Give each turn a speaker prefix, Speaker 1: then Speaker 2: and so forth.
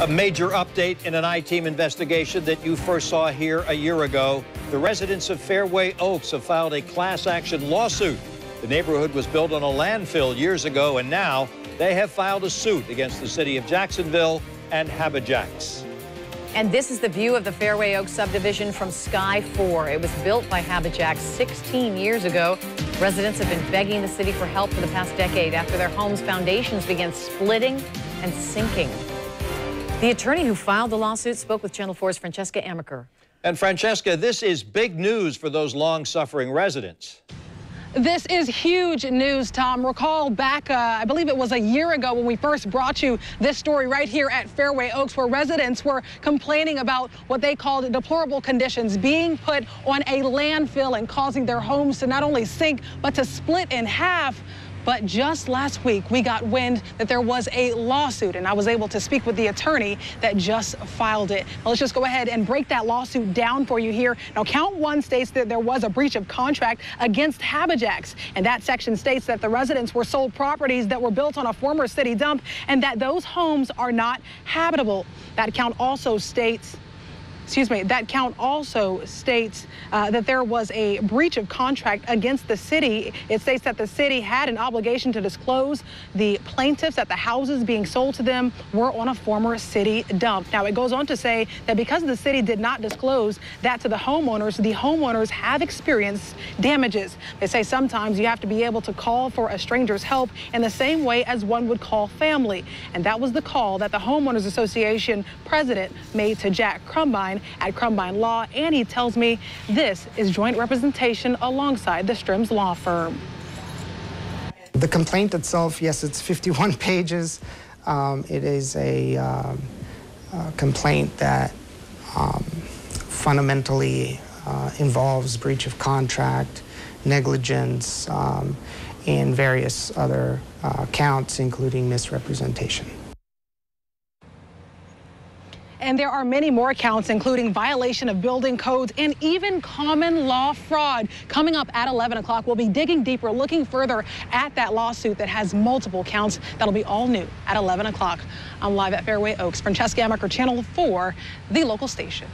Speaker 1: A major update in an I-Team investigation that you first saw here a year ago. The residents of Fairway Oaks have filed a class action lawsuit. The neighborhood was built on a landfill years ago, and now they have filed a suit against the city of Jacksonville and Habijax.
Speaker 2: And this is the view of the Fairway Oaks subdivision from Sky 4. It was built by Habijax 16 years ago. Residents have been begging the city for help for the past decade after their homes' foundations began splitting and sinking. The attorney who filed the lawsuit spoke with Channel 4's Francesca Amaker.
Speaker 1: And Francesca, this is big news for those long-suffering residents.
Speaker 3: This is huge news, Tom. Recall back, I believe it was a year ago when we first brought you this story right here at Fairway Oaks, where residents were complaining about what they called deplorable conditions, being put on a landfill and causing their homes to not only sink, but to split in half. But just last week, we got wind that there was a lawsuit, and I was able to speak with the attorney that just filed it. Now, let's just go ahead and break that lawsuit down for you here. Now, count one states that there was a breach of contract against Habijax, and that section states that the residents were sold properties that were built on a former city dump and that those homes are not habitable. That count also states that there was a breach of contract against the city. It states that the city had an obligation to disclose the plaintiffs that the houses being sold to them were on a former city dump. Now, it goes on to say that because the city did not disclose that to the homeowners have experienced damages. They say sometimes you have to be able to call for a stranger's help in the same way as one would call family. And that was the call that the Homeowners Association president made to Jack Crumbine at Crumbine Law, and he tells me this is joint representation alongside the Strims law firm.
Speaker 4: The complaint itself, yes, it's 51 pages. It is a complaint that fundamentally involves breach of contract, negligence, and various other counts, including misrepresentation.
Speaker 3: And there are many more counts, including violation of building codes and even common law fraud. Coming up at 11 o'clock, we'll be digging deeper, looking further at that lawsuit that has multiple counts. That'll be all new at 11 o'clock. I'm live at Fairway Oaks. Francesca Amaker, Channel 4, the local station.